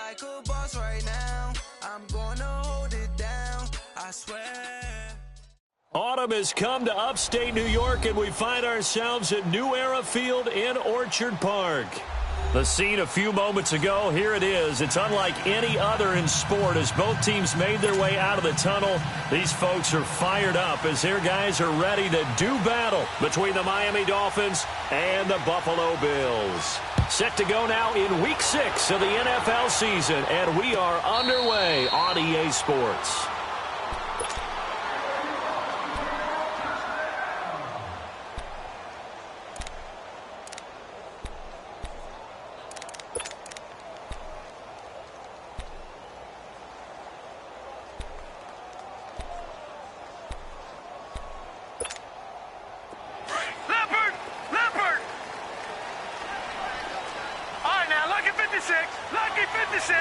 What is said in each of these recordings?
like a boss right now. I'm gonna hold it down, I swear. Autumn has come to upstate New York, and we find ourselves at New Era Field in Orchard Park. The scene a few moments ago, here it is. It's unlike any other in sport as both teams made their way out of the tunnel. These folks are fired up as their guys are ready to do battle between the Miami Dolphins and the Buffalo Bills. Set to go now in Week 6 of the NFL season, and we are underway on EA Sports. Lucky 56.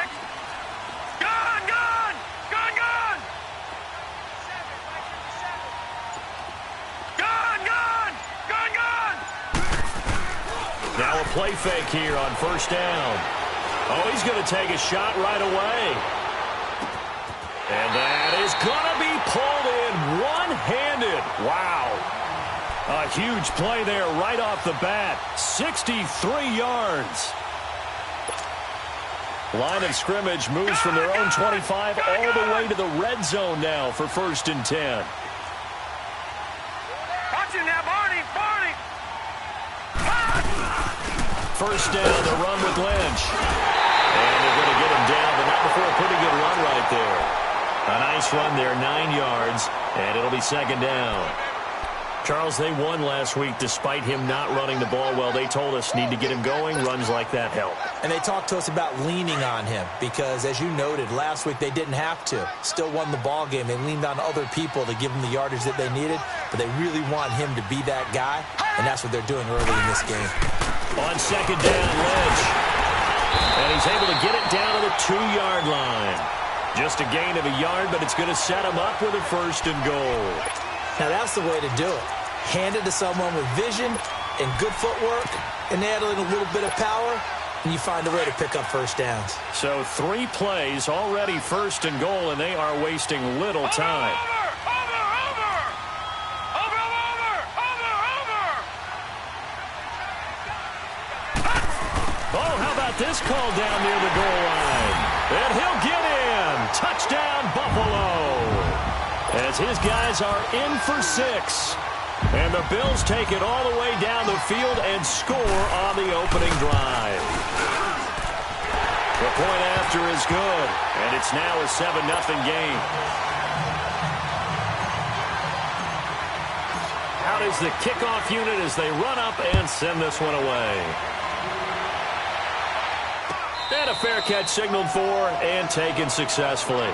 Gone, gone. Gone, gone. Gone, gone. Gone, gone. Now a play fake here on first down. Oh, he's going to take a shot right away. And that is going to be pulled in one-handed. Wow. A huge play there right off the bat. 63 yards. Line of scrimmage moves from their own 25 all the way to the red zone now for 1st and 10. Watch him now, Barney, Barney. First down, the run with Lynch. And they're going to get him down, but not before a pretty good run right there. A nice run there, 9 yards, and it'll be 2nd down. Charles, they won last week despite him not running the ball well. They told us need to get him going. Runs like that help. And they talked to us about leaning on him because, as you noted, last week they didn't have to. Still won the ball game. They leaned on other people to give them the yardage that they needed, but they really want him to be that guy, and that's what they're doing early in this game. On 2nd down, Lynch. And he's able to get it down to the 2-yard line. Just a gain of a yard, but it's going to set him up with a 1st and goal. Now, that's the way to do it. Hand it to someone with vision and good footwork, and add in a little bit of power, and you find a way to pick up first downs. So 3 plays, already 1st and goal, and they are wasting little time. Oh, how about this call down near the goal line? And he'll get in. Touchdown, Buffalo. As his guys are in for 6. And the Bills take it all the way down the field and score on the opening drive. The point after is good, and it's now a 7-0 game. Out is the kickoff unit as they run up and send this one away. And a fair catch signaled for and taken successfully.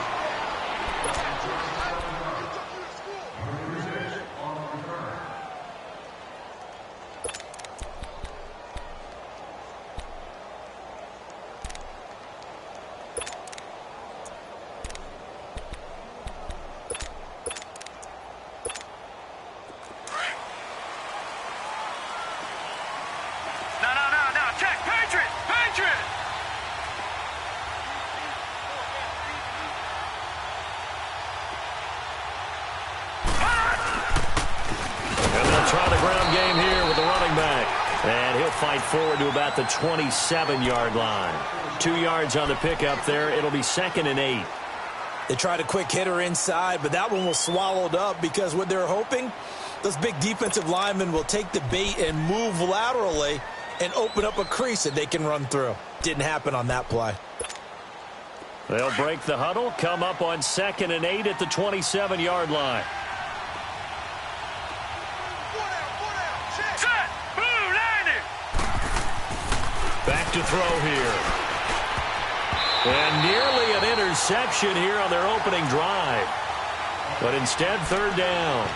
Fight forward to about the 27-yard line. 2 yards on the pickup there. It'll be 2nd and 8. They tried a quick hitter inside, but that one was swallowed up because what they're hoping, those big defensive linemen will take the bait and move laterally and open up a crease that they can run through. Didn't happen on that play. They'll break the huddle, come up on 2nd and 8 at the 27-yard line. Back to throw here. And nearly an interception here on their opening drive. But instead, 3rd down.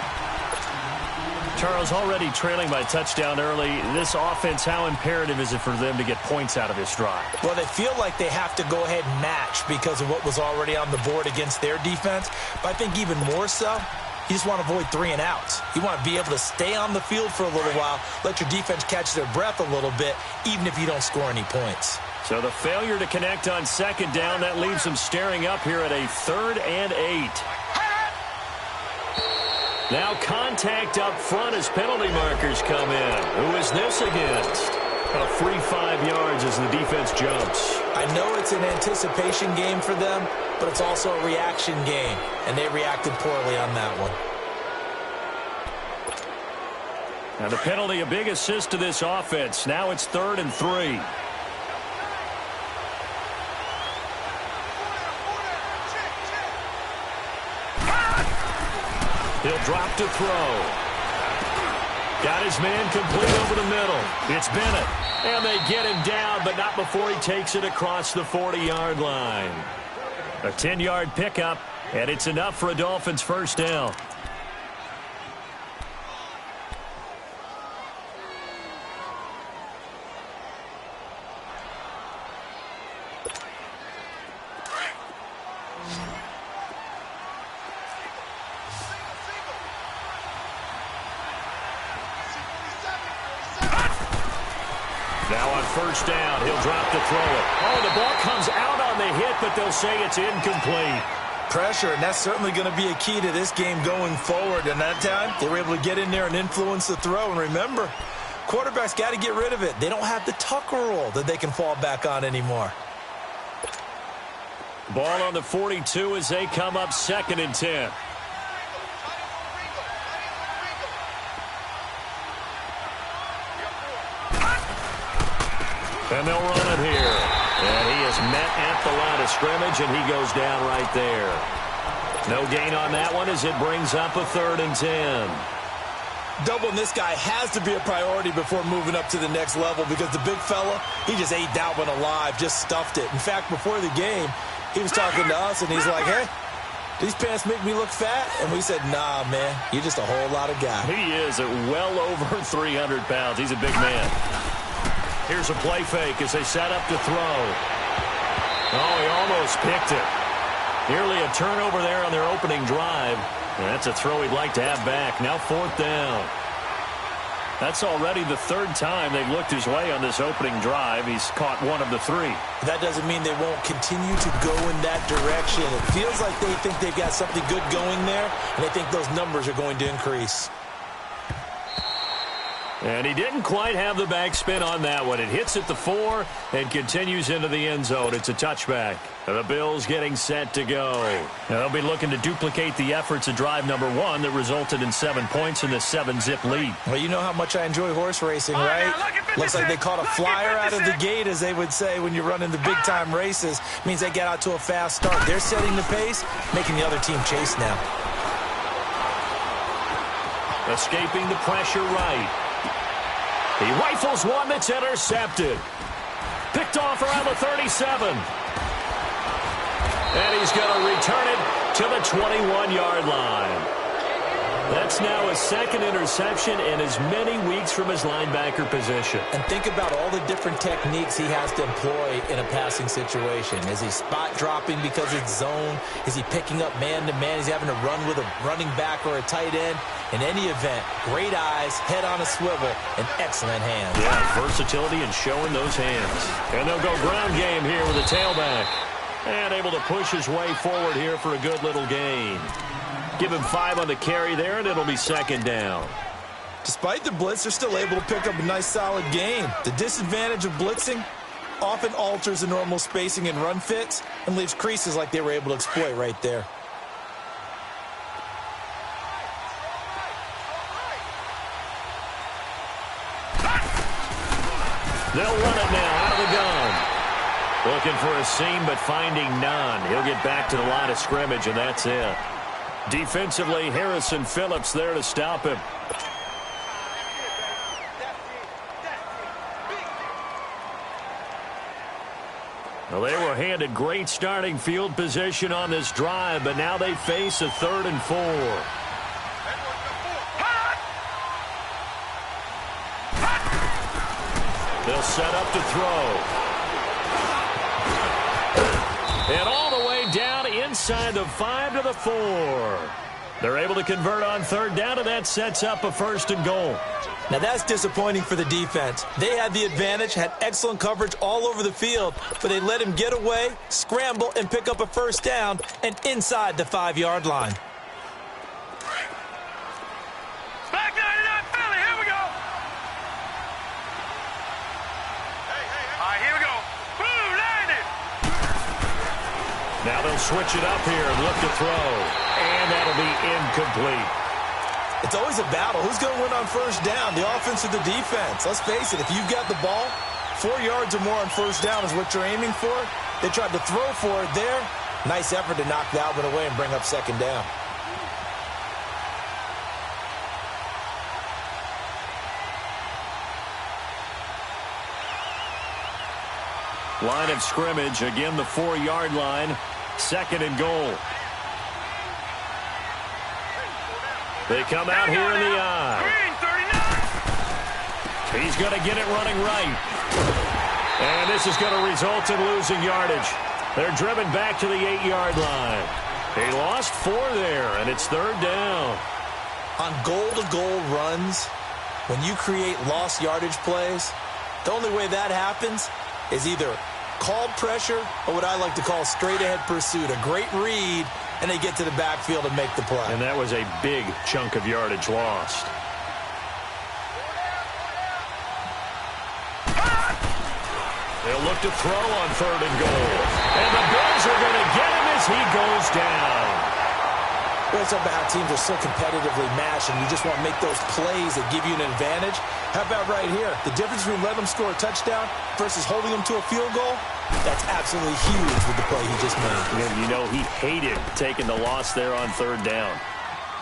Charles, already trailing by touchdown early. This offense, how imperative is it for them to get points out of this drive? Well, they feel like they have to go ahead and match because of what was already on the board against their defense. But I think even more so, you just want to avoid 3 and outs. You want to be able to stay on the field for a little while, let your defense catch their breath a little bit, even if you don't score any points. So the failure to connect on second down, that leaves them staring up here at a 3rd and 8. Now contact up front as penalty markers come in. Who is this against? A free 5 yards as the defense jumps. I know it's an anticipation game for them, but it's also a reaction game, and they reacted poorly on that one. And the penalty, a big assist to this offense. Now it's 3rd and 3. He'll drop to throw. Got his man complete over the middle. It's Bennett. And they get him down, but not before he takes it across the 40-yard line. A 10-yard pickup, and it's enough for a Dolphins first down. Now on first down, he'll drop to throw it. Oh, the ball comes out on the hit, but they'll say it's incomplete. Pressure, and that's certainly going to be a key to this game going forward. And that time, they were able to get in there and influence the throw. And remember, quarterbacks got to get rid of it. They don't have the Tucker rule that they can fall back on anymore. Ball on the 42 as they come up 2nd and 10. And they'll run it here. And he is met at the line of scrimmage, and he goes down right there. No gain on that one as it brings up a 3rd and 10. Doubling this guy has to be a priority before moving up to the next level because the big fella, he just ate that one alive, just stuffed it. In fact, before the game, he was talking to us, and he's like, hey, these pants make me look fat? And we said, nah, man, you're just a whole lot of guy. He is at well over 300 pounds. He's a big man. Here's a play fake as they set up to throw. Oh, he almost picked it. Nearly a turnover there on their opening drive. And that's a throw he'd like to have back. Now 4th down. That's already the 3rd time they've looked his way on this opening drive. He's caught 1 of the 3. That doesn't mean they won't continue to go in that direction. It feels like they think they've got something good going there, and they think those numbers are going to increase. And he didn't quite have the backspin on that one. It hits at the 4 and continues into the end zone. It's a touchback. The Bills getting set to go. Now they'll be looking to duplicate the efforts of drive number 1 that resulted in 7 points in the 7-zip lead. Well, you know how much I enjoy horse racing, right? Looks like they caught a flyer out of the gate, as they would say when you're running the big-time races. Means they get out to a fast start. They're setting the pace, making the other team chase now. Escaping the pressure right. He rifles one that's intercepted. Picked off around the 37. And he's going to return it to the 21-yard line. That's now his 2nd interception in as many weeks from his linebacker position. And think about all the different techniques he has to employ in a passing situation. Is he spot dropping because it's zone? Is he picking up man-to-man? Is he having to run with a running back or a tight end? In any event, great eyes, head on a swivel, and excellent hands. Yeah, versatility and showing those hands. And they'll go ground game here with a tailback. And able to push his way forward here for a good little gain. Give him 5 on the carry there, and it'll be 2nd down. Despite the blitz, they're still able to pick up a nice, solid gain. The disadvantage of blitzing often alters the normal spacing and run fits and leaves creases like they were able to exploit right there. They'll run it now out of the gun. Looking for a seam, but finding none. He'll get back to the line of scrimmage, and that's it. Defensively, Harrison Phillips there to stop him. Well, they were handed great starting field position on this drive, but now they face a 3rd and 4. They'll set up to throw. And all the way down inside the 5 to the 4. They're able to convert on third down, and that sets up a 1st and goal. Now that's disappointing for the defense. They had the advantage, had excellent coverage all over the field, but they let him get away, scramble, and pick up a 1st down and inside the 5-yard line. Back 99 Philly, here we go. All right, here we go. Boom, landed. Now they'll switch it up here and look to throw. And that'll be incomplete. It's always a battle. Who's going to win on 1st down, the offense or the defense? Let's face it, if you've got the ball, 4 yards or more on 1st down is what you're aiming for. They tried to throw for it there. Nice effort to knock that one away and bring up 2nd down. Line of scrimmage, again the 4-yard line, 2nd and goal. They come out here in the eye. He's going to get it running right. And this is going to result in losing yardage. They're driven back to the 8-yard line. He lost 4 there, and it's 3rd down. On goal-to-goal runs, when you create lost yardage plays, the only way that happens is either called pressure or what I like to call straight-ahead pursuit, a great read, and they get to the backfield and make the play. And that was a big chunk of yardage lost. They'll look to throw on 3rd and goal. And the Bills are going to get him as he goes down. Well, it's about how teams are so competitively matched, and you just want to make those plays that give you an advantage. How about right here? The difference between letting them score a touchdown versus holding them to a field goal, that's absolutely huge with the play he just made. You know, he hated taking the loss there on 3rd down.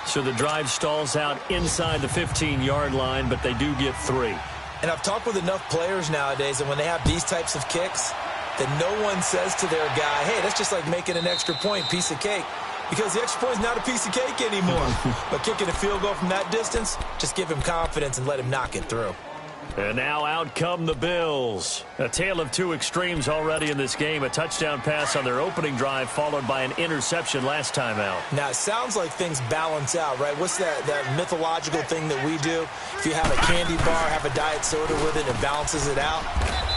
So the drive stalls out inside the 15-yard line, but they do get 3. And I've talked with enough players nowadays, and when they have these types of kicks, that no one says to their guy, hey, that's just like making an extra point, piece of cake. Because the extra point is not a piece of cake anymore. But kicking a field goal from that distance, just give him confidence and let him knock it through. And now out come the Bills. A tale of 2 extremes already in this game. A touchdown pass on their opening drive followed by an interception last time out. Now, it sounds like things balance out, right? What's that mythological thing that we do? If you have a candy bar, have a diet soda with it, it balances it out.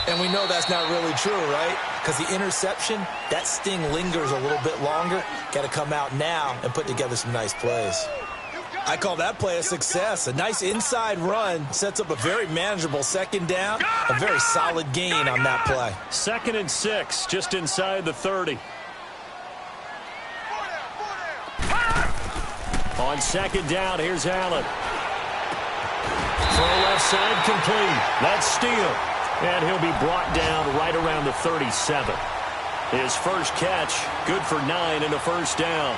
And we know that's not really true, right? Because the interception, that sting lingers a little bit longer. Got to come out now and put together some nice plays. I call that play a success. A nice inside run sets up a very manageable 2nd down. A very solid gain on that play. 2nd and 6, just inside the 30. On 2nd down, here's Allen. Throw left side complete. That's Steele. And he'll be brought down right around the 37. His first catch, good for 9 and a 1st down.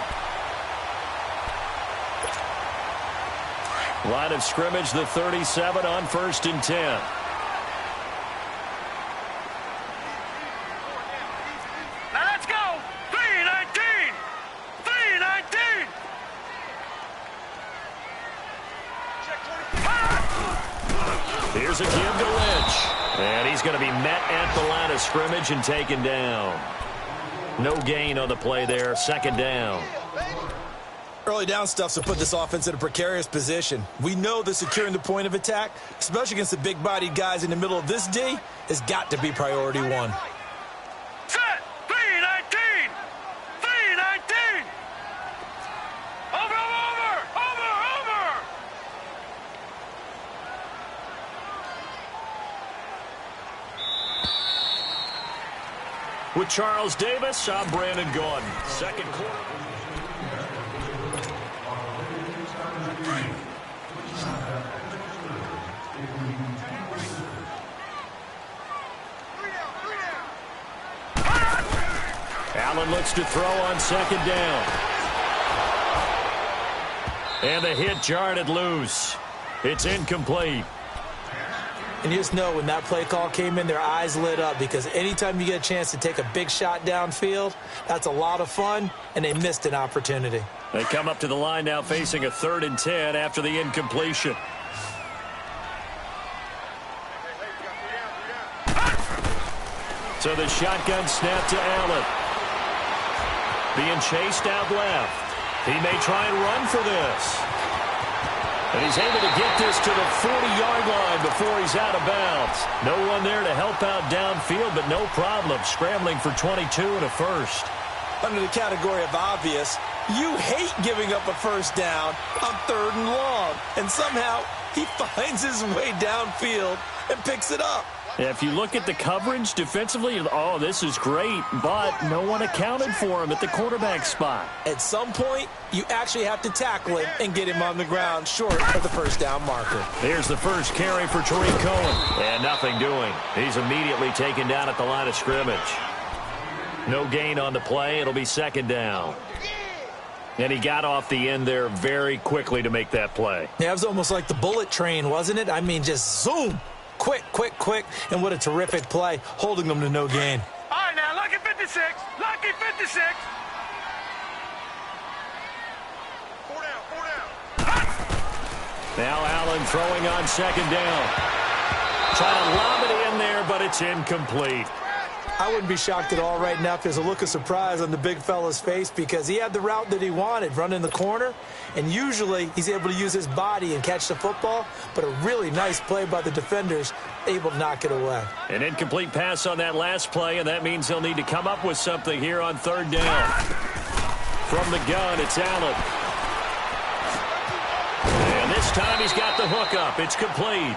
Line of scrimmage, the 37 on 1st and 10. Now let's go. 3-19. 3-19. Here's a give to Lynch. And he's going to be met at the line of scrimmage and taken down. No gain on the play there. 2nd down. Early down stuff to put this offense in a precarious position. We know that securing the point of attack, especially against the big-bodied guys in the middle of this D, has got to be priority 1. Set. 3-19. 3-19. Over. With Charles Davis, I'm Brandon Gordon. 2nd quarter. Allen looks to throw on 2nd down. And the hit jarred it loose. It's incomplete. And you just know when that play call came in, their eyes lit up, because anytime you get a chance to take a big shot downfield, that's a lot of fun, and they missed an opportunity. They come up to the line now facing a 3rd and 10 after the incompletion. So the shotgun snap to Allen. Being chased out left. He may try and run for this. And he's able to get this to the 40-yard line before he's out of bounds. No one there to help out downfield, but no problem scrambling for 22 and a first. Under the category of obvious, you hate giving up a first down on 3rd and long. And somehow he finds his way downfield and picks it up. If you look at the coverage defensively, oh, this is great, but no one accounted for him at the quarterback spot. At some point, you actually have to tackle him and get him on the ground short of the first down marker. Here's the first carry for Tariq Cohen. And nothing doing. He's immediately taken down at the line of scrimmage. No gain on the play. It'll be 2nd down. And he got off the end there very quickly to make that play. Yeah, it was almost like the bullet train, wasn't it? I mean, just zoom. Quick, quick, quick. And what a terrific play, holding them to no gain. All right, now, lucky 56. Lucky 56. 4 down. Now Allen throwing on 2nd down. Trying to lob it in there, but it's incomplete. I wouldn't be shocked at all right now if there's a look of surprise on the big fella's face because he had the route that he wanted, running the corner, and usually he's able to use his body and catch the football, but a really nice play by the defenders, able to knock it away. An incomplete pass on that last play, and that means he'll need to come up with something here on 3rd down. From the gun, it's Allen. And this time he's got the hook up. It's complete.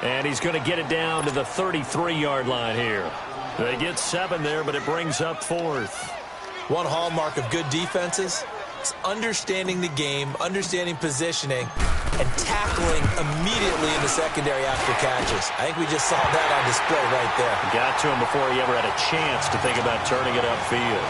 And he's going to get it down to the 33-yard line here. They get 7 there, but it brings up 4th. One hallmark of good defenses is understanding the game, understanding positioning, and tackling immediately in the secondary after catches. I think we just saw that on display right there. Got to him before he ever had a chance to think about turning it upfield.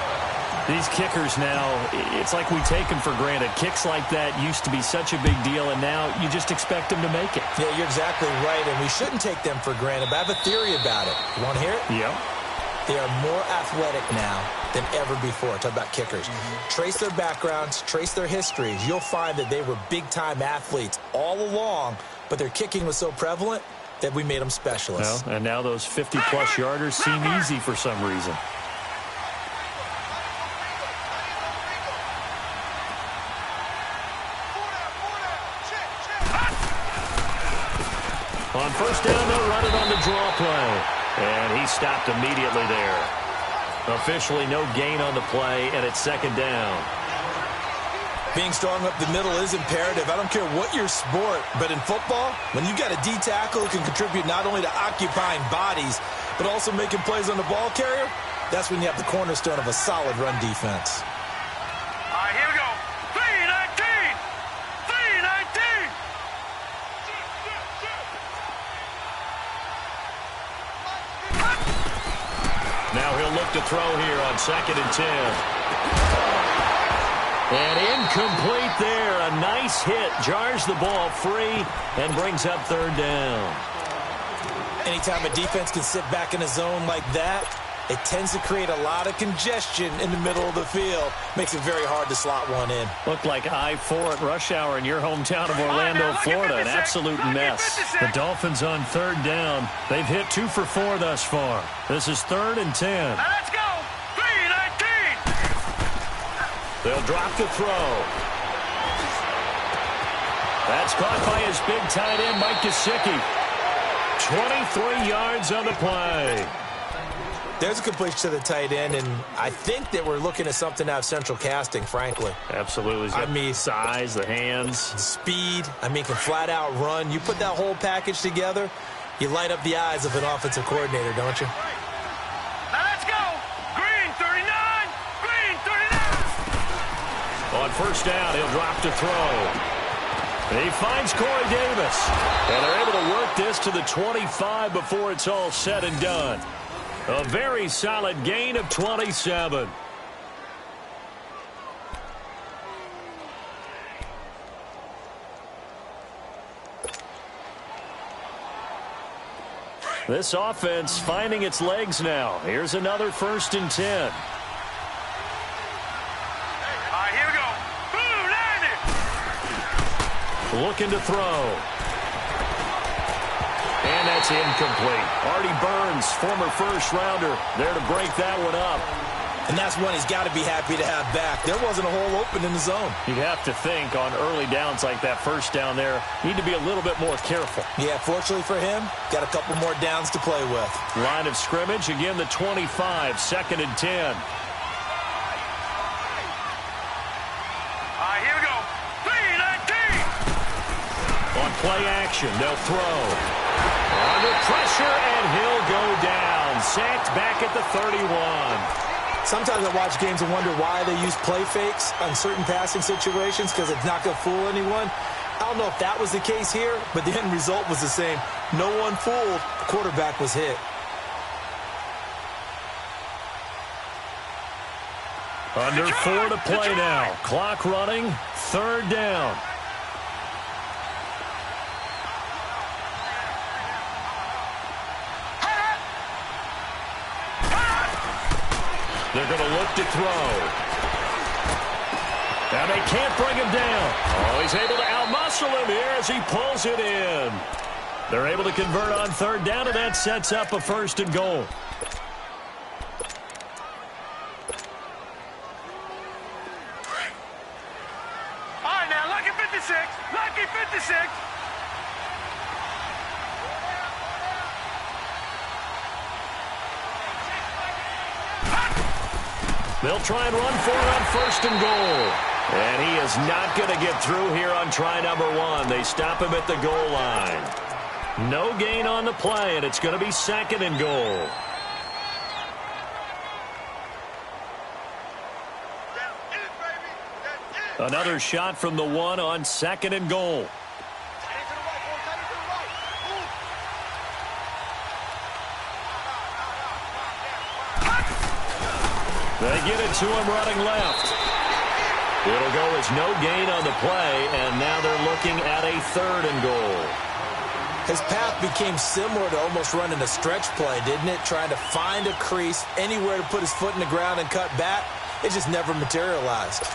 These kickers now, it's like we take them for granted. Kicks like that used to be such a big deal, and now you just expect them to make it. Yeah, you're exactly right, and we shouldn't take them for granted, but I have a theory about it. You want to hear it? Yep. They are more athletic now than ever before. Talk about kickers. Trace their backgrounds, trace their histories. You'll find that they were big-time athletes all along, but their kicking was so prevalent that we made them specialists. Well, and now those 50-plus yarders seem easy for some reason. On 1st down, they'll run it on the draw play. And he stopped immediately there. Officially no gain on the play, and it's 2nd down. Being strong up the middle is imperative. I don't care what your sport, but in football, when you've got a D tackle who can contribute not only to occupying bodies, but also making plays on the ball carrier, that's when you have the cornerstone of a solid run defense. All right, here we go. 3-19. 3-19. Now he'll look to throw here on 2nd and 10. And incomplete there. A nice hit. Jars the ball free and brings up 3rd down. Anytime a defense can sit back in a zone like that, it tends to create a lot of congestion in the middle of the field. Makes it very hard to slot one in. Looked like I-4 at rush hour in your hometown of Orlando, Florida. An absolute mess. The Dolphins on 3rd down. They've hit 2 for 4 thus far. This is 3rd and 10. Now let's go. 3-19. They'll drop the throw. That's caught by his big tight end, Mike Gesicki. 23 yards on the play. There's a completion to the tight end, and I think that we're looking at something out of central casting, frankly. Absolutely. He's got the size, the hands. Speed. I mean, can flat out run. You put that whole package together, you light up the eyes of an offensive coordinator, don't you? Now let's go. Green 39. Green 39. On 1st down, he'll drop to throw. He finds Corey Davis. And they're able to work this to the 25 before it's all said and done. A very solid gain of 27. This offense finding its legs now. Here's another 1st and 10. All right, here we go. Boom, landed. Looking to throw. And that's incomplete. Artie Burns, former 1st rounder, there to break that one up. And that's one he's got to be happy to have back. There wasn't a hole open in the zone. You'd have to think on early downs like that first down there, need to be a little bit more careful. Yeah, fortunately for him, got a couple more downs to play with. Line of scrimmage, again the 25, 2nd and 10. All right, here we go. 3-19. On play action, they'll throw. Under pressure, and he'll go down. Sacked back at the 31. Sometimes I watch games and wonder why they use play fakes on certain passing situations, because it's not going to fool anyone. I don't know if that was the case here, but the end result was the same. No one fooled. The quarterback was hit. Under 4 to play now. Clock running, 3rd down. They're going to look to throw. And they can't bring him down. Oh, he's able to outmuscle him here as he pulls it in. They're able to convert on 3rd down, and that sets up a 1st and goal. All right, now, lucky 56. Lucky 56. They'll try and run for it on 1st and goal. And he is not going to get through here on try number 1. They stop him at the goal line. No gain on the play, and it's going to be 2nd and goal. Another shot from the 1 on 2nd and goal. They get it to him running left. It'll go as no gain on the play, and now they're looking at a 3rd and goal. His path became similar to almost running a stretch play, didn't it? Trying to find a crease, anywhere to put his foot in the ground and cut back. It just never materialized.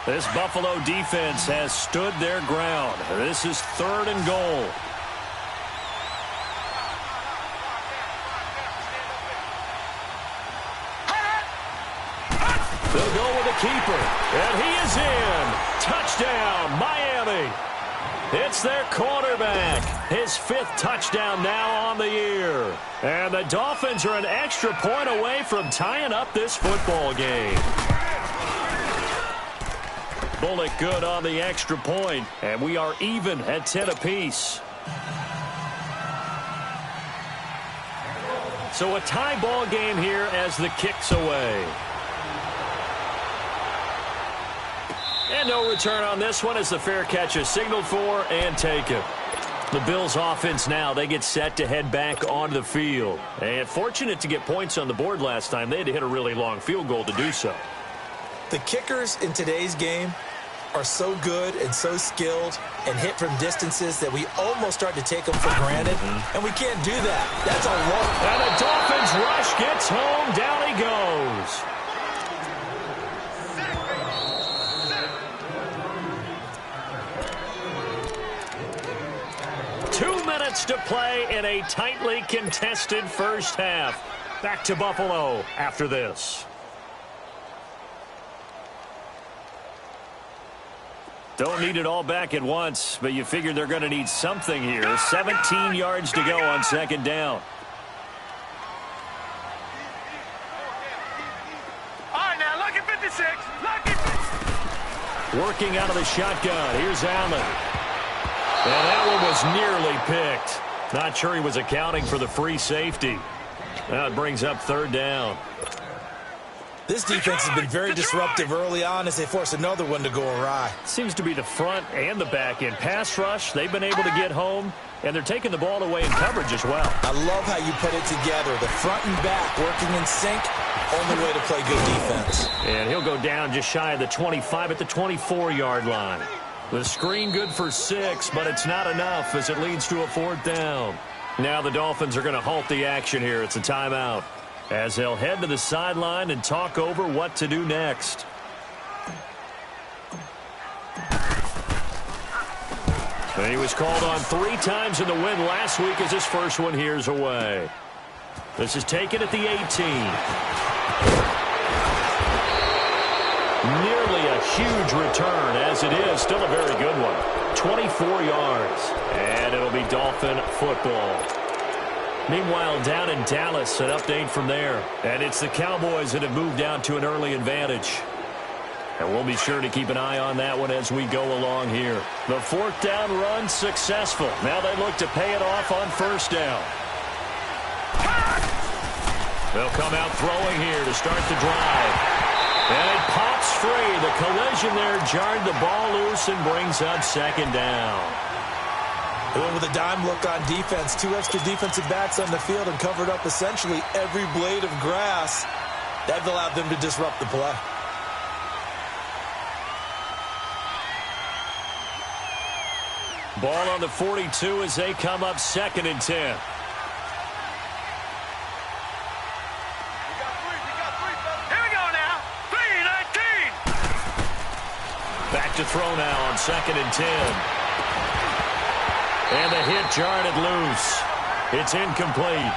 This Buffalo defense has stood their ground. This is 3rd and goal. They'll go with the keeper, and he is in. Touchdown, Miami. It's their quarterback. His 5th touchdown now on the year. And the Dolphins are an extra point away from tying up this football game. Bullock good on the extra point, and we are even at 10 apiece. So a tie ball game here as the kick's away. And no return on this one as the fair catch is signaled for and taken. The Bills offense now, they get set to head back onto the field. And fortunate to get points on the board last time. They had to hit a really long field goal to do so. The kickers in today's game are so good and so skilled and hit from distances that we almost start to take them for granted, and we can't do that. That's a long. And the Dolphins rush gets home. Down he goes. To play in a tightly contested first half. Back to Buffalo after this. Don't need it all back at once, but you figure they're going to need something here. 17 yards to go on 2nd down. All right, now, lucky 56. Lucky. Working out of the shotgun. Here's Allen. And that one was nearly picked. Not sure he was accounting for the free safety. That brings up 3rd down. This defense has been very disruptive early on as they force another one to go awry. Seems to be the front and the back end. Pass rush, they've been able to get home, and they're taking the ball away in coverage as well. I love how you put it together. The front and back working in sync. Only way to play good defense. And he'll go down just shy of the 25 at the 24-yard line. The screen good for 6, but it's not enough as it leads to a 4th down. Now the Dolphins are going to halt the action here. It's a timeout as they'll head to the sideline and talk over what to do next. And he was called on 3 times in the win last week as his first one here's away. This is taken at the 18. Nearly a huge return, as it is. Still a very good one. 24 yards. And it'll be Dolphin football. Meanwhile, down in Dallas, an update from there. And it's the Cowboys that have moved down to an early advantage. And we'll be sure to keep an eye on that one as we go along here. The fourth down run successful. Now they look to pay it off on first down. They'll come out throwing here to start the drive. And it pops free. The collision there jarred the ball loose and brings up second down. They went with a dime look on defense. 2 extra defensive backs on the field and covered up essentially every blade of grass. That allowed them to disrupt the play. Ball on the 42 as they come up 2nd and 10. Back to throw now on 2nd and 10. And the hit jarred it loose. It's incomplete.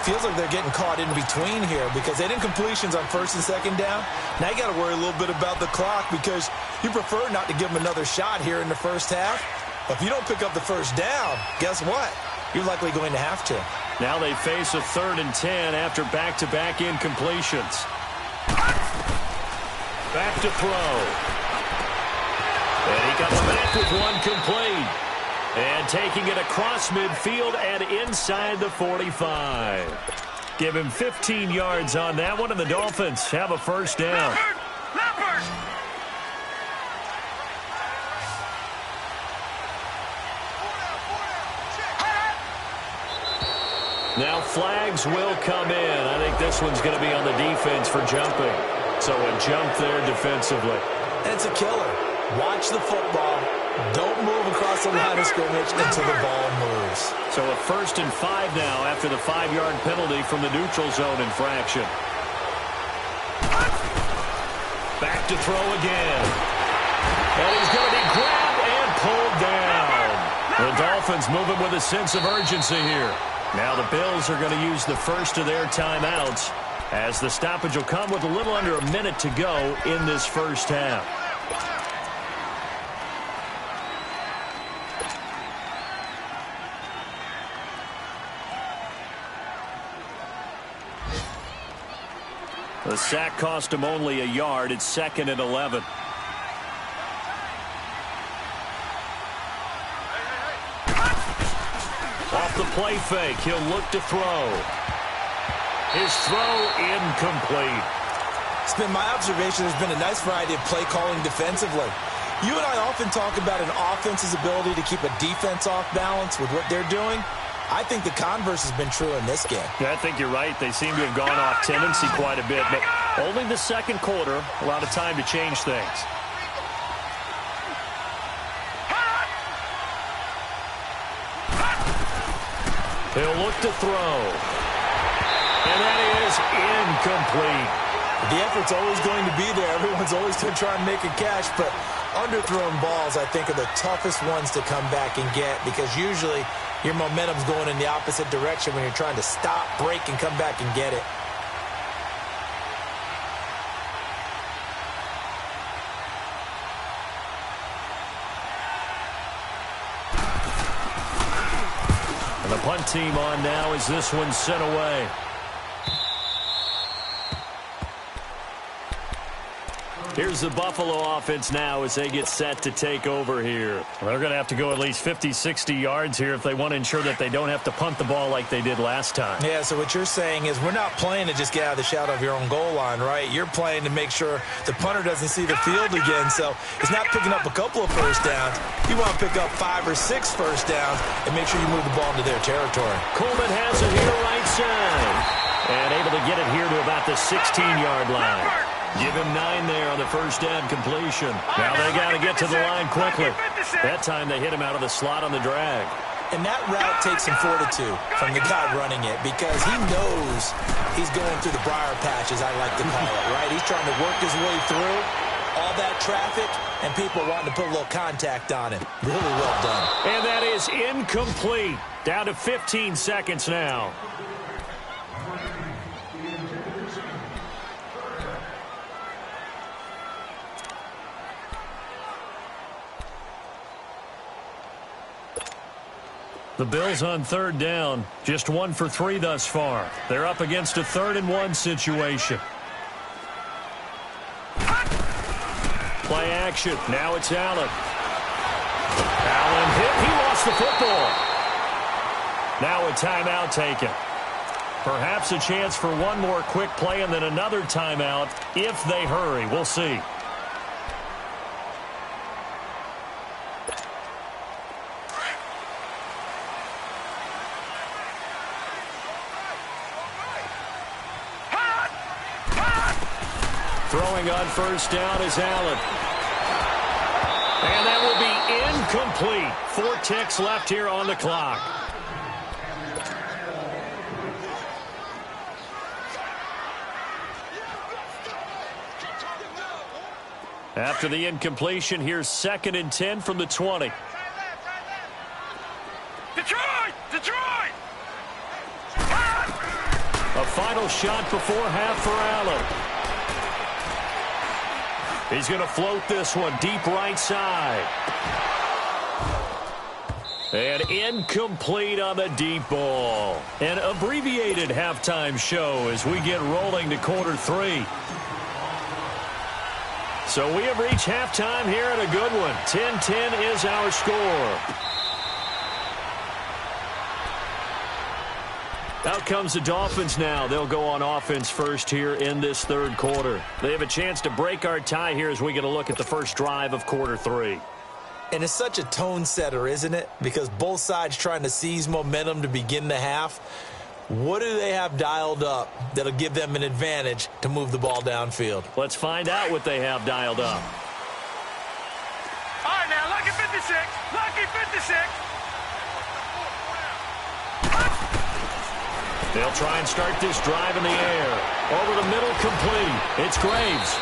Feels like they're getting caught in between here because they didn't completions on 1st and 2nd down. Now you got to worry a little bit about the clock because you prefer not to give them another shot here in the first half. But if you don't pick up the first down, guess what? You're likely going to have to. Now they face a 3rd and 10 after back-to-back incompletions. Back to throw. And he comes back with one complete. And taking it across midfield and inside the 45. Give him 15 yards on that one, and the Dolphins have a first down. Now flags will come in. I think this one's going to be on the defense for jumping. So a jump there defensively. It's a killer. Watch the football. Don't move across the line of scrimmage until the ball moves. So a 1st and 5 now after the 5-yard penalty from the neutral zone infraction. Back to throw again. And he's going to be grabbed and pulled down. The Dolphins moving with a sense of urgency here. Now the Bills are going to use the first of their timeouts as the stoppage will come with a little under a minute to go in this first half. The sack cost him only a yard. It's 2nd and 11. Off the play fake, he'll look to throw. His throw incomplete. It's been my observation there's been a nice variety of play calling defensively. You and I often talk about an offense's ability to keep a defense off balance with what they're doing. I think the converse has been true in this game. Yeah, I think you're right. They seem to have gone off tendency quite a bit, but only the second quarter, a lot of time to change things. He'll look to throw. And that is incomplete. The effort's always going to be there. Everyone's always going to try and make a catch, but underthrown balls, I think, are the toughest ones to come back and get because usually your momentum's going in the opposite direction when you're trying to stop, break, and come back and get it. And the punt team on now as this one's sent away. Here's the Buffalo offense now as they get set to take over here. They're going to have to go at least 50, 60 yards here if they want to ensure that they don't have to punt the ball like they did last time. Yeah, so what you're saying is we're not playing to just get out of the shadow of your own goal line, right? You're playing to make sure the punter doesn't see the field again. So it's not picking up a couple of first downs. You want to pick up 5 or 6 first downs and make sure you move the ball into their territory. Coleman has it here right side. And able to get it here to about the 16-yard line. Give him 9 there on the first down completion. Now they got to get to the line quickly. That time they hit him out of the slot on the drag. And that route takes some fortitude from the guy running it because he knows he's going through the briar patch, as I like to call it, right? He's trying to work his way through all that traffic, and people wanting to put a little contact on him. Really well done. And that is incomplete. Down to 15 seconds now. The Bills on third down, just 1 for 3 thus far. They're up against a 3rd-and-1 situation. Play action. Now it's Allen. Allen hit. He lost the football. Now a timeout taken. Perhaps a chance for one more quick play and then another timeout if they hurry. We'll see. Throwing on first down is Allen. And that will be incomplete. 4 ticks left here on the clock. After the incompletion, here's 2nd and 10 from the 20. Detroit! Detroit! A final shot before half for Allen. He's going to float this one deep right side. And incomplete on the deep ball. An abbreviated halftime show as we get rolling to quarter 3. So we have reached halftime here at a good one. 10-10 is our score. Out comes the Dolphins now. They'll go on offense first here in this 3rd quarter. They have a chance to break our tie here as we get a look at the first drive of quarter 3. And it's such a tone setter, isn't it? Because both sides trying to seize momentum to begin the half. What do they have dialed up that'll give them an advantage to move the ball downfield? Let's find out what they have dialed up. All right, now, lucky 56. Lucky 56. They'll try and start this drive in the air. Over the middle, complete. It's Graves.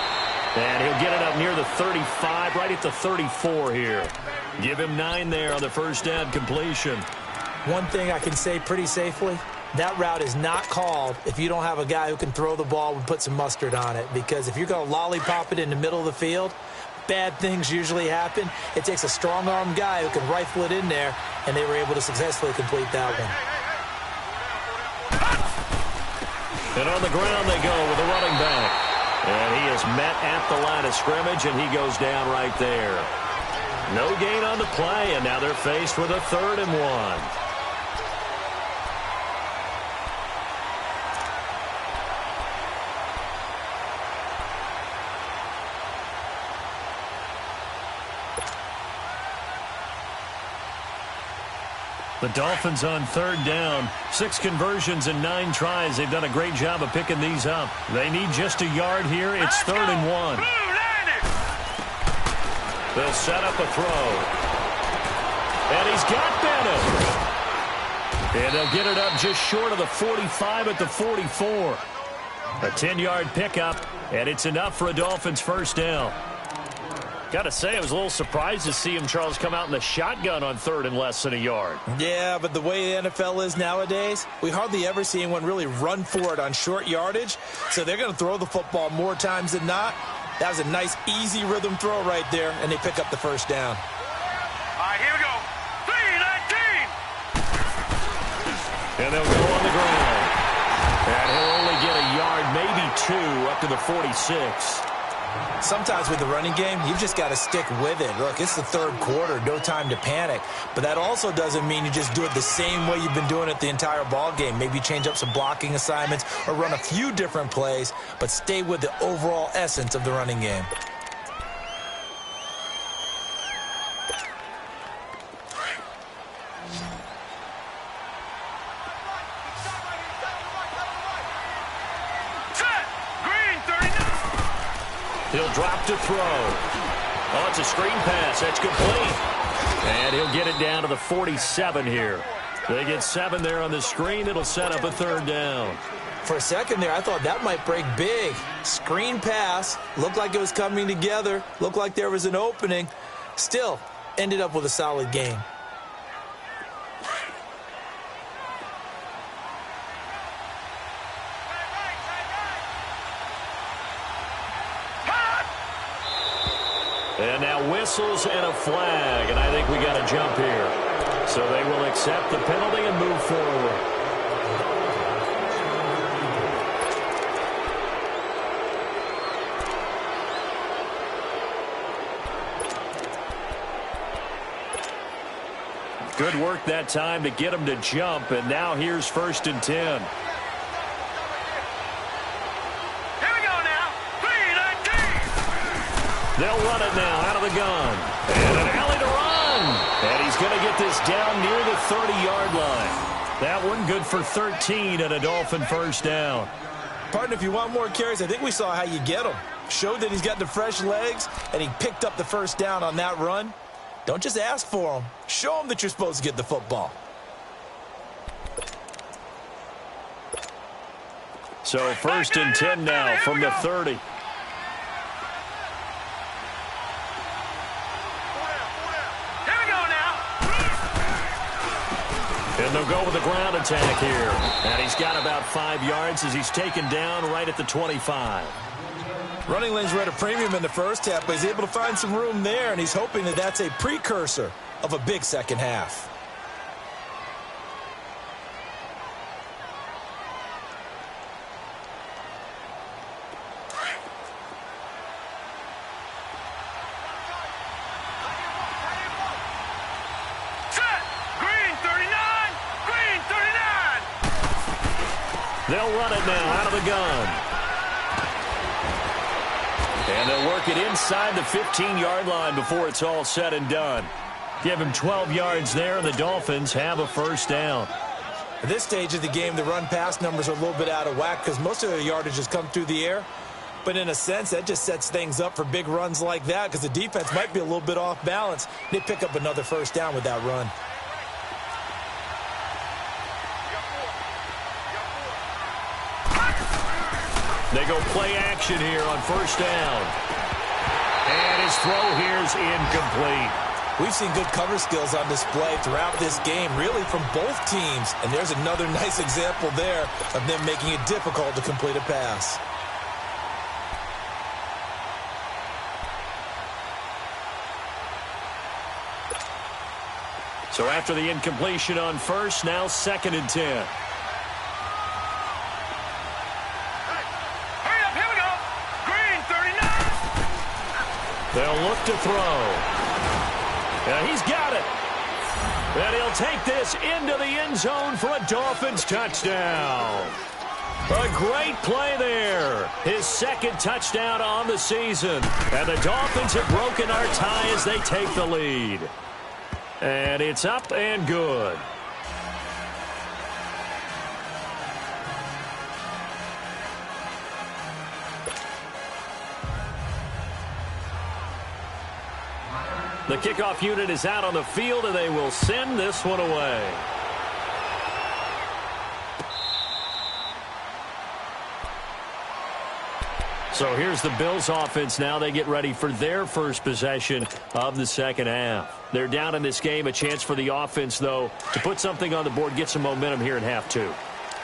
And he'll get it up near the 35, right at the 34 here. Give him 9 there on the first down completion. One thing I can say pretty safely, that route is not called if you don't have a guy who can throw the ball and put some mustard on it. Because if you're going to lollipop it in the middle of the field, bad things usually happen. It takes a strong-armed guy who can rifle it in there, and they were able to successfully complete that one. And on the ground they go with the running back. And he is met at the line of scrimmage, and he goes down right there. No gain on the play, and now they're faced with a 3rd and 1. The Dolphins on 3rd down. 6 conversions and 9 tries. They've done a great job of picking these up. They need just a yard here. It's 3rd and 1. They'll set up a throw. And he's got Bennett. And they'll get it up just short of the 45 at the 44. A 10-yard pickup, and it's enough for a Dolphins first down. Got to say, I was a little surprised to see him, Charles, come out in the shotgun on 3rd and less than a yard. Yeah, but the way the NFL is nowadays, we hardly ever see anyone really run for it on short yardage. So they're going to throw the football more times than not. That was a nice, easy rhythm throw right there, and they pick up the first down. All right, here we go. 3-19. And they'll go on the ground. And he'll only get a yard, maybe 2, up to the 46. Sometimes with the running game, you've just got to stick with it. Look, it's the 3rd quarter, no time to panic. But that also doesn't mean you just do it the same way you've been doing it the entire ball game. Maybe change up some blocking assignments or run a few different plays, but stay with the overall essence of the running game. He'll drop to throw. Oh, it's a screen pass. That's complete. And he'll get it down to the 47 here. They get 7 there on the screen. It'll set up a 3rd down. For a second there, I thought that might break big. Screen pass. Looked like it was coming together. Looked like there was an opening. Still, ended up with a solid game. And now whistles and a flag, and I think we got a jump here. So they will accept the penalty and move forward. Good work that time to get him to jump, and now here's 1st and 10. Here we go now. 3-19. They'll run it now out of the gun. And an alley to run. And he's going to get this down near the 30-yard line. That one good for 13 and a Dolphin 1st down. Partner, if you want more carries, I think we saw how you get him. Showed that he's got the fresh legs, and he picked up the 1st down on that run. Don't just ask for him. Show him that you're supposed to get the football. So 1st and 10 now from the 30. Here we go now. And they'll go with the ground attack here. And he's got about 5 yards as he's taken down right at the 25. Running lanes were at a premium in the first half, but he's able to find some room there, and he's hoping that that's a precursor of a big second half. Set. Green 39. Green 39. They'll run it now out of the gun. And they'll work it inside the 15-yard line before it's all said and done. Give him 12 yards there, and the Dolphins have a 1st down. At this stage of the game, the run-pass numbers are a little bit out of whack because most of their yardage has come through the air. But in a sense, that just sets things up for big runs like that because the defense might be a little bit off balance. They pick up another 1st down with that run. They go play action here on 1st down. And his throw here's incomplete. We've seen good cover skills on display throughout this game, really from both teams. And there's another nice example there of them making it difficult to complete a pass. So after the incompletion on 1st, now 2nd and 10. They'll look to throw. And he's got it. And he'll take this into the end zone for a Dolphins touchdown. A great play there. His 2nd touchdown on the season. And the Dolphins have broken our tie as they take the lead. And it's up and good. The kickoff unit is out on the field, and they will send this one away. So here's the Bills offense now. They get ready for their first possession of the second half. They're down in this game. A chance for the offense, though, to put something on the board, get some momentum here in half two.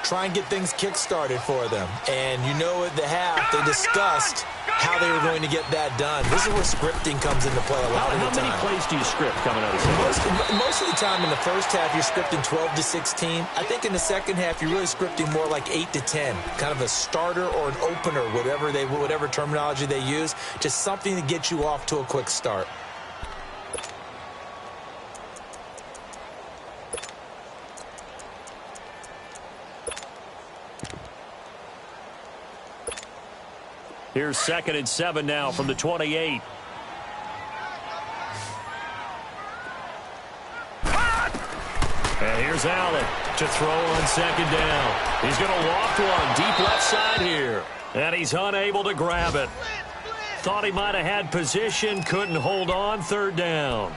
Try and get things kick-started for them. And you know at the half, they discussed how they were going to get that done. This is where scripting comes into play a lot of the time. How many plays do you script coming out of the Most of the time in the first half, you're scripting 12 to 16. I think in the second half, you're really scripting more like 8 to 10. Kind of a starter or an opener, whatever terminology they use. Just something to get you off to a quick start. Here's 2nd and 7 now from the 28. And here's Allen to throw on 2nd down. He's going to walk one deep left side here. And he's unable to grab it. Thought he might have had position, couldn't hold on, 3rd down.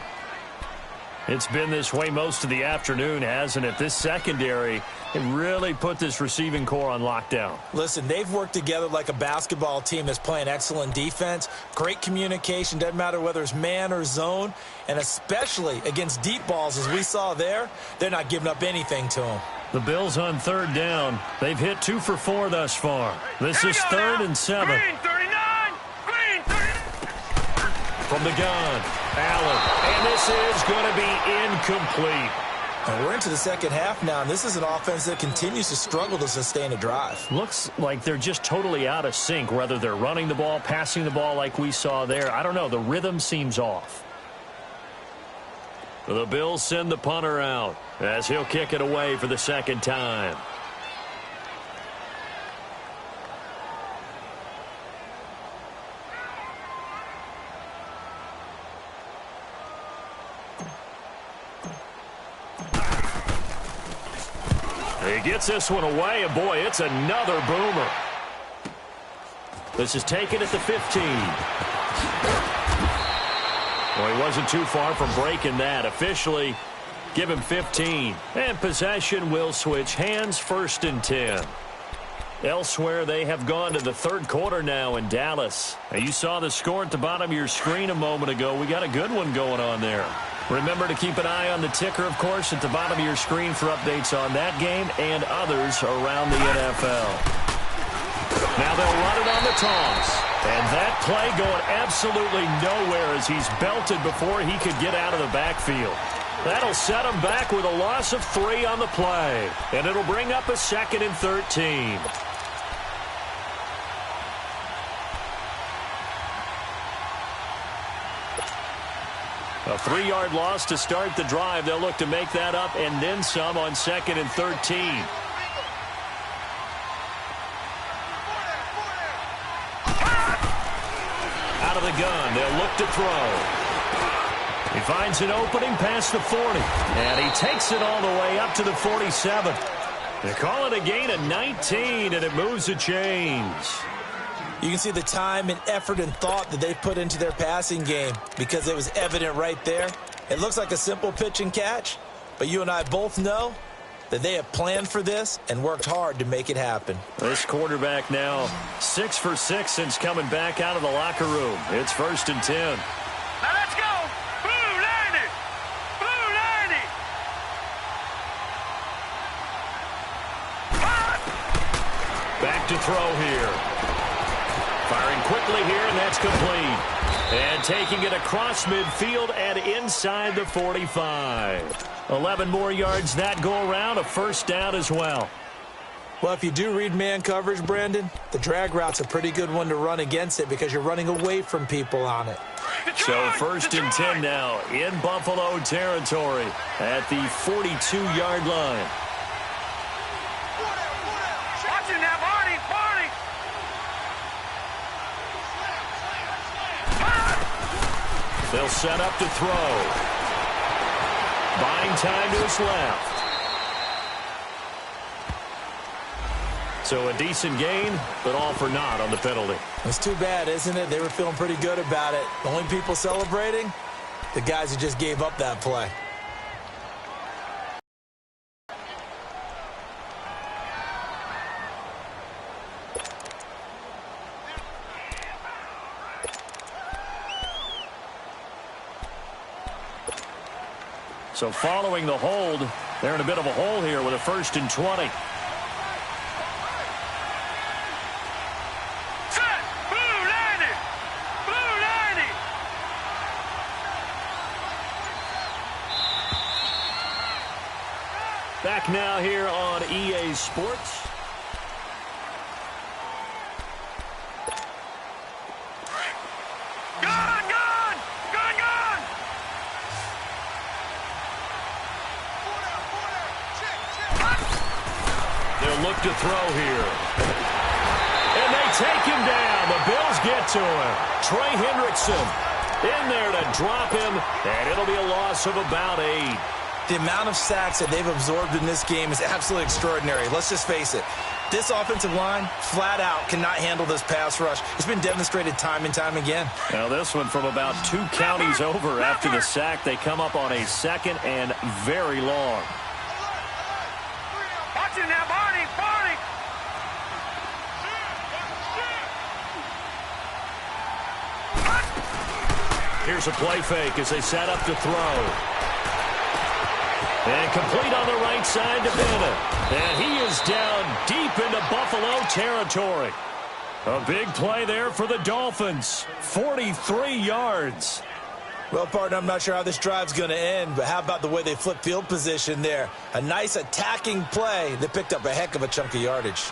It's been this way most of the afternoon, hasn't it? This secondary can really put this receiving core on lockdown. Listen, they've worked together like a basketball team that's playing excellent defense. Great communication, doesn't matter whether it's man or zone. And especially against deep balls, as we saw there, they're not giving up anything to them. The Bills on 3rd down. They've hit 2 for 4 thus far. This is 3rd and 7. Green 39. Green 39. From the gun, Allen. And this is going to be incomplete. And we're into the second half now, and this is an offense that continues to struggle to sustain a drive. Looks like they're just totally out of sync, whether they're running the ball, passing the ball like we saw there. I don't know. The rhythm seems off. The Bills send the punter out as he'll kick it away for the second time. He gets this one away, and boy, it's another boomer. This is taken at the 15. Well, he wasn't too far from breaking that. Officially, give him 15. And possession will switch hands, 1st and 10. Elsewhere, they have gone to the third quarter now in Dallas. Now, you saw the score at the bottom of your screen a moment ago. We got a good one going on there. Remember to keep an eye on the ticker, of course, at the bottom of your screen for updates on that game and others around the NFL. Now they'll run it on the toss. And that play going absolutely nowhere as he's belted before he could get out of the backfield. That'll set him back with a loss of 3 on the play. And it'll bring up a 2nd and 13. A 3-yard loss to start the drive. They'll look to make that up and then some on 2nd and 13. Out of the gun, they'll look to throw. He finds an opening past the 40, and he takes it all the way up to the 47. They call it a gain of 19, and it moves the chains. You can see the time and effort and thought that they put into their passing game because it was evident right there. It looks like a simple pitch and catch, but you and I both know that they have planned for this and worked hard to make it happen. This quarterback now 6 for 6 since coming back out of the locker room. It's 1st and 10. Now let's go. Blue 90. Blue 90. Back to throw here. Firing quickly here, and that's complete. And taking it across midfield and inside the 45. 11 more yards that go around, a 1st down as well. Well, if you do read man coverage, Brandon, the drag route's a pretty good one to run against it because you're running away from people on it. So 1st and 10 now in Buffalo territory at the 42-yard line. Watch it now, Barney. Barney. They'll set up to throw. Buying time to his left. So a decent gain, but all for naught on the penalty. It's too bad, isn't it? They were feeling pretty good about it. The only people celebrating, the guys who just gave up that play. So following the hold, they're in a bit of a hole here with a 1st and 20. Set. Blue 90. Blue 90. Back now here on EA Sports. Look to throw here. And they take him down. The Bills get to him. Trey Hendrickson in there to drop him, and it'll be a loss of about 8. The amount of sacks that they've absorbed in this game is absolutely extraordinary. Let's just face it. This offensive line, flat out, cannot handle this pass rush. It's been demonstrated time and time again. Now this one from about 2 counties over after the sack. They come up on a 2nd and very long. Watch it now, Barney. Barney. Here's a play fake as they set up to throw. And complete on the right side to Bennett. And he is down deep into Buffalo territory. A big play there for the Dolphins. 43 yards. Well, partner, I'm not sure how this drive's going to end, but how about the way they flip field position there? A nice attacking play that picked up a heck of a chunk of yardage.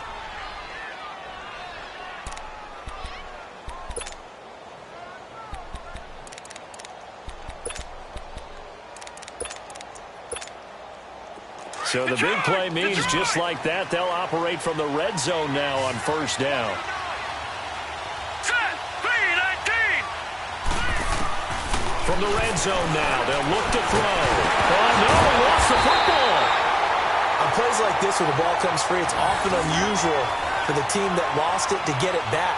So the big play means just like that, they'll operate from the red zone now on first down. Set, 3-19. From the red zone now, they'll look to throw. Oh, no, he lost the football. On plays like this where the ball comes free, it's often unusual for the team that lost it to get it back.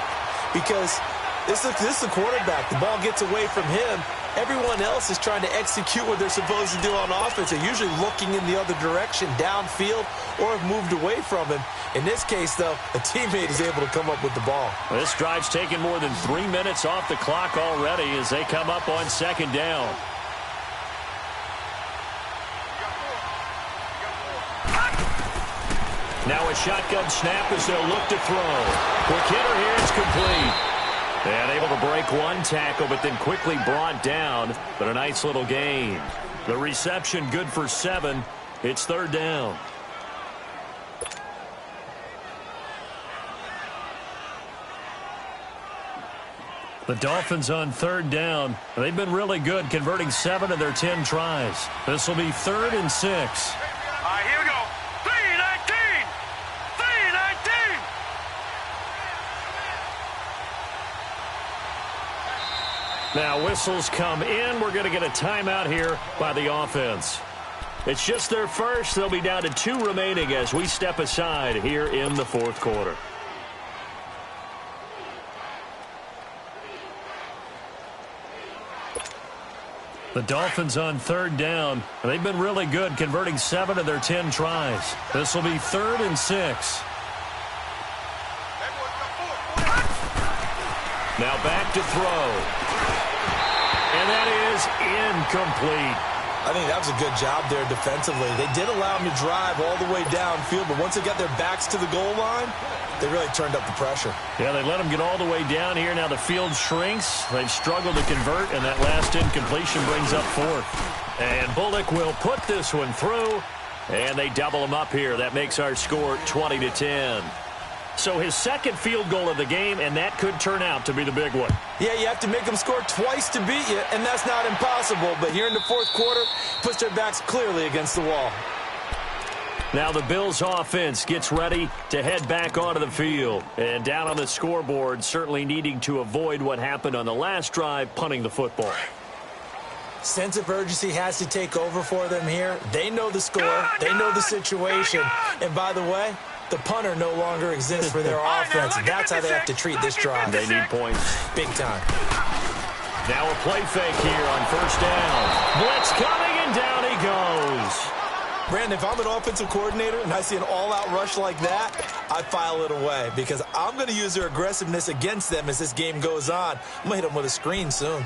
Because this is the quarterback. The ball gets away from him. Everyone else is trying to execute what they're supposed to do on offense. They're usually looking in the other direction, downfield, or have moved away from him. In this case, though, a teammate is able to come up with the ball. This drive's taken more than 3 minutes off the clock already as they come up on second down. Now a shotgun snap as they'll look to throw. Quick hitter here, it's complete. And able to break one tackle, but then quickly brought down. But a nice little gain. The reception good for 7. It's third down. The Dolphins on third down. They've been really good, converting 7 of their 10 tries. This will be 3rd and 6. All right, here we go. 3-19. 3-19. Now whistles come in. We're going to get a timeout here by the offense. It's just their first. They'll be down to 2 remaining as we step aside here in the fourth quarter. The Dolphins on third down. They've been really good, converting 7 of their 10 tries. This will be 3rd and 6. Now back to throw. And that is incomplete. I think that was a good job there defensively. They did allow them to drive all the way downfield, but once they got their backs to the goal line, they really turned up the pressure. Yeah, they let them get all the way down here. Now the field shrinks. They've struggled to convert, and that last incompletion brings up 4th. And Bullock will put this one through, and they double them up here. That makes our score 20-10. So his second field goal of the game, and that could turn out to be the big one. Yeah, you have to make them score twice to beat you, and that's not impossible. But here in the fourth quarter, puts their backs clearly against the wall. Now the Bills offense gets ready to head back onto the field. And down on the scoreboard, certainly needing to avoid what happened on the last drive, punting the football. Sense of urgency has to take over for them here. They know the score. They know the situation. And by the way, the punter no longer exists for their offense. That's how they have to treat this drive. They need points. Big time. Now a play fake here on first down. Blitz coming, and down he goes. Brandon, if I'm an offensive coordinator and I see an all-out rush like that, I file it away because I'm going to use their aggressiveness against them as this game goes on. I'm going to hit them with a screen soon.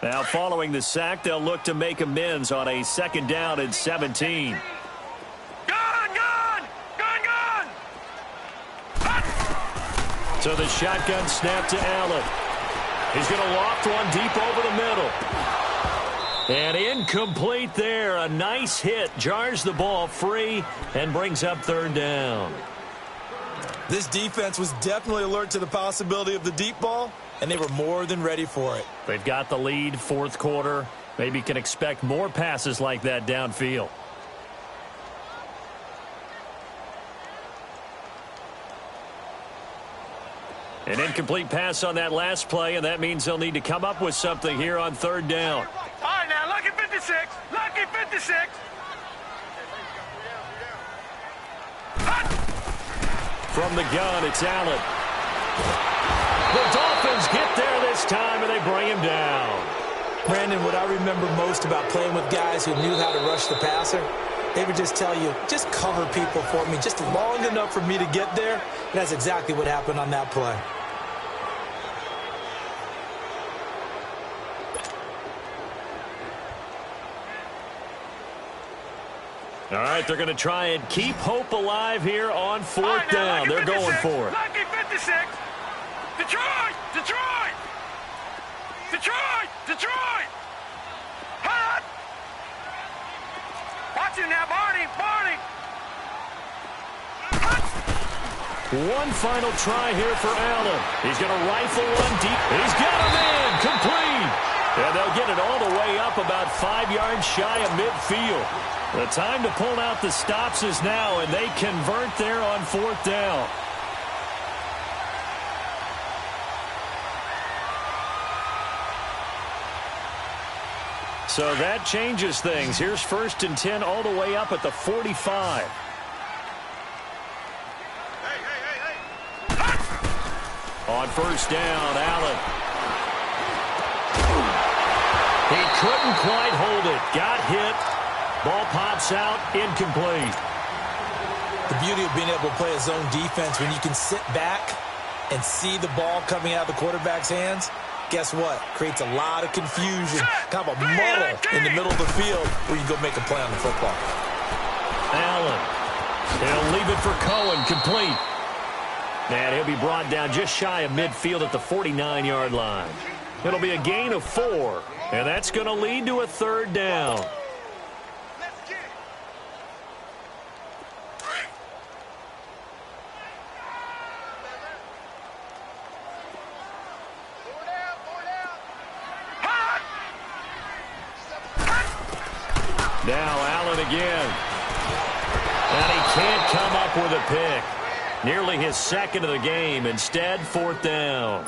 Now following the sack, they'll look to make amends on a second down and 17. So the shotgun snap to Allen. He's going to loft one deep over the middle. And incomplete there. A nice hit. Jars the ball free and brings up third down. This defense was definitely alert to the possibility of the deep ball, and they were more than ready for it. They've got the lead, fourth quarter. Maybe can expect more passes like that downfield. An incomplete pass on that last play, and that means they'll need to come up with something here on third down. All right, now, lucky 56. Lucky 56. From the gun, it's Allen. The Dolphins get there this time, and they bring him down. Brandon, what I remember most about playing with guys who knew how to rush the passer, they would just tell you, just cover people for me just long enough for me to get there. And that's exactly what happened on that play. All right, they're going to try and keep hope alive here on fourth Right, now, down. They're going for it. Lucky 56. Detroit! Detroit! Detroit! Detroit! Hot! Watch him now, Barney! Barney! One final try here for Allen. He's going to rifle one deep. He's got him in. Complete. And they'll get it all the way up about 5 yards shy of midfield. The time to pull out the stops is now, and they convert there on fourth down. So that changes things. Here's 1st and 10 all the way up at the 45. On first down, Allen. He couldn't quite hold it. Got hit. Ball pops out. Incomplete. The beauty of being able to play a zone defense when you can sit back and see the ball coming out of the quarterback's hands, guess what? Creates a lot of confusion, kind of a muddle in the middle of the field where you go make a play on the football. Allen. He'll leave it for Cohen. Complete. And he'll be brought down just shy of midfield at the 49-yard line. It'll be a gain of 4, and that's going to lead to a third down. Now Allen again. And he can't come up with a pick. Nearly his second of the game. Instead, fourth down.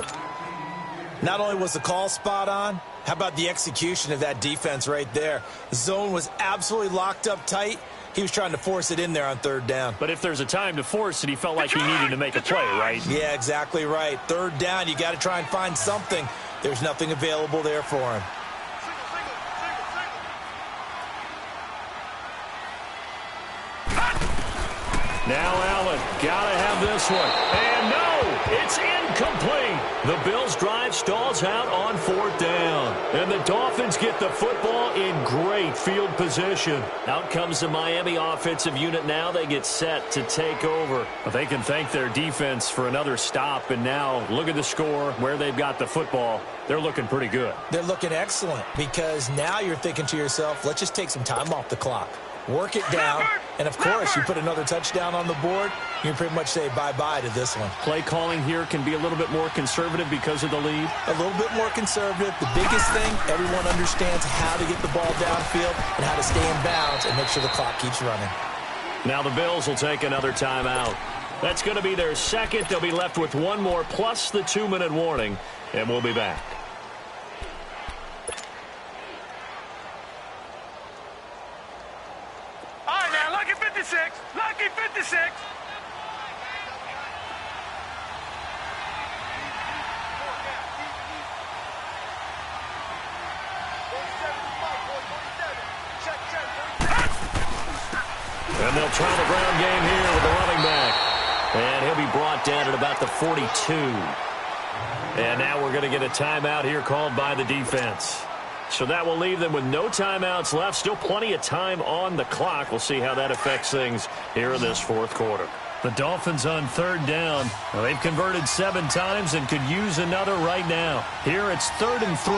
Not only was the call spot on, how about the execution of that defense right there? The zone was absolutely locked up tight. He was trying to force it in there on third down. But if there's a time to force it, he felt like he needed to make a play, right? Yeah, exactly right. Third down, you got to try and find something. There's nothing available there for him. Now Allen, gotta have this one. And no, it's incomplete. The Bills' drive stalls out on fourth down. And the Dolphins get the football in great field position. Out comes the Miami offensive unit now. They get set to take over. But they can thank their defense for another stop. And now look at the score, where they've got the football. They're looking pretty good. They're looking excellent because now you're thinking to yourself, let's just take some time off the clock. Work it down, and of course, you put another touchdown on the board, you pretty much say bye-bye to this one. Play calling here can be a little bit more conservative because of the lead. A little bit more conservative. The biggest thing, everyone understands how to get the ball downfield and how to stay in bounds and make sure the clock keeps running. Now the Bills will take another timeout. That's going to be their second. They'll be left with one more plus the 2-minute warning, and we'll be back. Lucky 56! Lucky 56! And they'll try the ground game here with the running back. And he'll be brought down at about the 42. And now we're going to get a timeout here called by the defense. So that will leave them with no timeouts left. Still plenty of time on the clock. We'll see how that affects things here in this fourth quarter. The Dolphins on third down. Well, they've converted 7 times and could use another right now. Here it's 3rd and 3.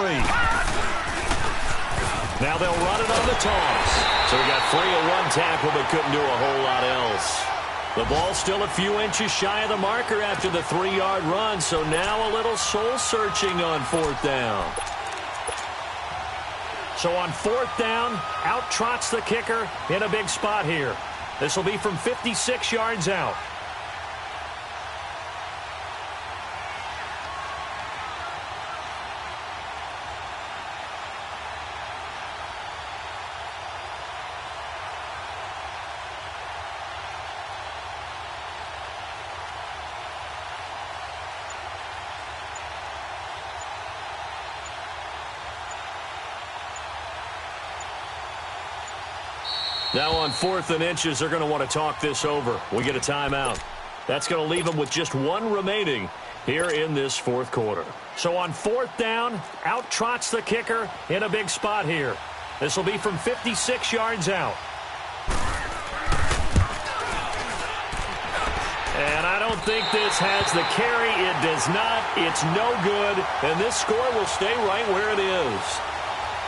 Now they'll run it on the toss. So we got free of one tackle but couldn't do a whole lot else. The ball still a few inches shy of the marker after the 3-yard run. So now a little soul searching on fourth down. So on fourth down, out trots the kicker in a big spot here. This will be from 56 yards out. Now on 4th and inches, they're going to want to talk this over. We get a timeout. That's going to leave them with just 1 remaining here in this fourth quarter. So on 4th down, out trots the kicker in a big spot here. This will be from 56 yards out. And I don't think this has the carry. It does not. It's no good. And this score will stay right where it is.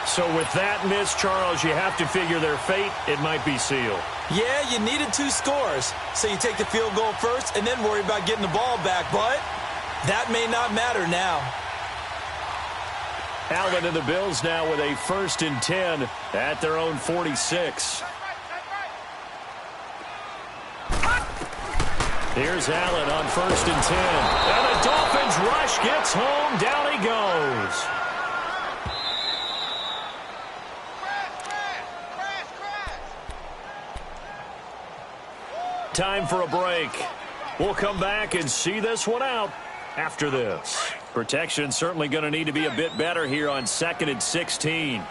So with that miss, Charles, you have to figure their fate. It might be sealed. Yeah, you needed 2 scores. So you take the field goal first and then worry about getting the ball back. But that may not matter now. Allen and the Bills now with a 1st and 10 at their own 46. Here's Allen on 1st and 10. And the Dolphins rush gets home. Down he goes. Time for a break. We'll come back and see this one out after this. Protection certainly going to need to be a bit better here on 2nd and 16.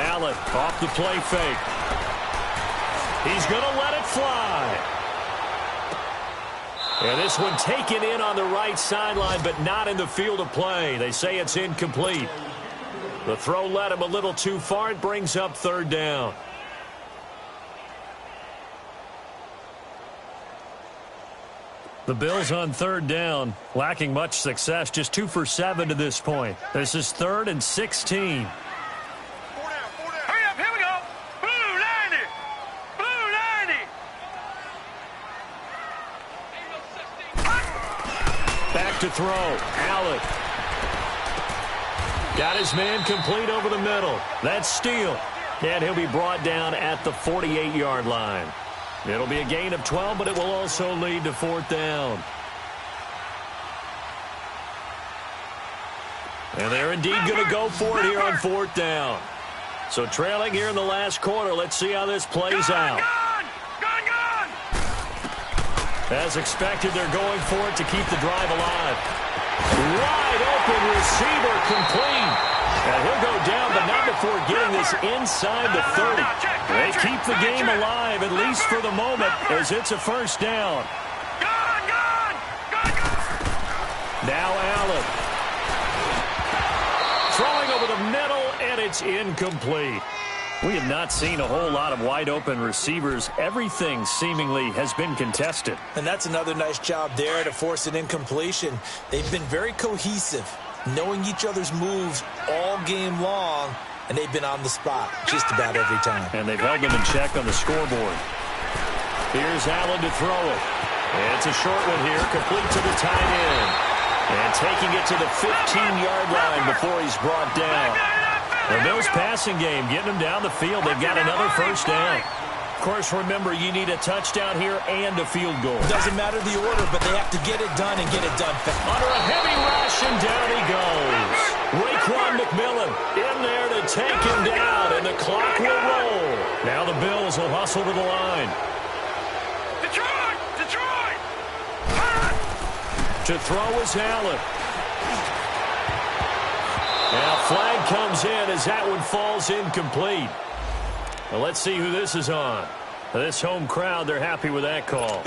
Allen off the play fake. He's going to let it fly. And this one taken in on the right sideline, but not in the field of play. They say it's incomplete. The throw led him a little too far. It brings up 3rd down. The Bills on 3rd down, lacking much success, just 2 for 7 to this point. This is 3rd and 16. Hurry up, here we go. Blue 90. Blue 90. Back to throw. Allen. Got his man complete over the middle. That's Steele. And he'll be brought down at the 48-yard line. It'll be a gain of 12, but it will also lead to 4th down. And they're indeed going to go for it here on 4th down. So trailing here in the last quarter, let's see how this plays out. Gun! As expected, they're going for it to keep the drive alive. Wide open receiver complete. And he'll go down, but not before getting this inside the 30. They keep the game alive, at least for the moment, as it's a 1st down. Gun! Now Allen. Throwing over the middle, and it's incomplete. We have not seen a whole lot of wide-open receivers. Everything seemingly has been contested. And that's another nice job there to force an incompletion. They've been very cohesive, knowing each other's moves all game long, and they've been on the spot just about every time. And they've held them in check on the scoreboard. Here's Allen to throw it. It's a short one here, complete to the tight end. And taking it to the 15-yard line before he's brought down. The Bills passing game, getting them down the field. They've got another 1st down. Of course, remember, you need a touchdown here and a field goal. Doesn't matter the order, but they have to get it done and get it done fast. Under a heavy rush, and down he goes. Raekwon McMillan in there to take him down, and the clock will roll. Now the Bills will hustle to the line. Detroit! To throw is Allen. Now flag comes in as that one falls incomplete. Well, let's see who this is on. This home crowd, they're happy with that call.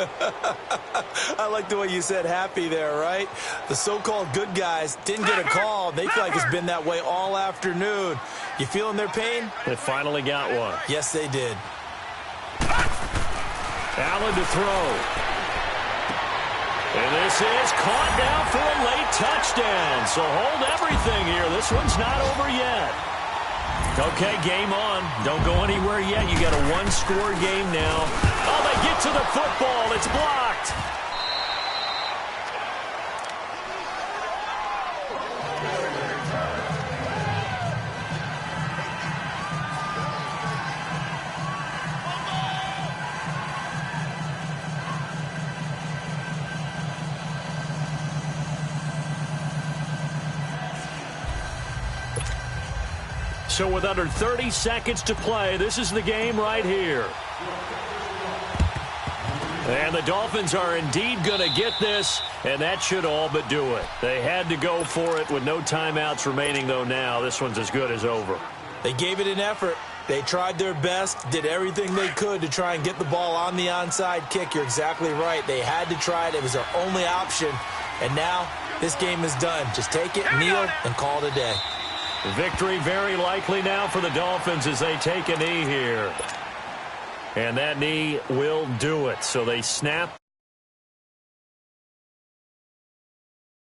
I like the way you said happy there, right? The so-called good guys didn't get a call. They feel like it's been that way all afternoon. You feeling their pain? They finally got one. Yes, they did. Allen to throw. And this is caught now for a late touchdown. So hold everything here. This one's not over yet. Okay, game on. Don't go anywhere yet. You got a 1-score game now. Oh, they get to the football. It's blocked. So with under 30 seconds to play, this is the game right here. And the Dolphins are indeed going to get this, and that should all but do it. They had to go for it with no timeouts remaining, though now. This one's as good as over. They gave it an effort. They tried their best, did everything they could to try and get the ball on the onside kick. You're exactly right. They had to try it. It was their only option. And now this game is done. Just take it, kneel, and call it a day. Victory very likely now for the Dolphins as they take a knee here. And that knee will do it. So they snap.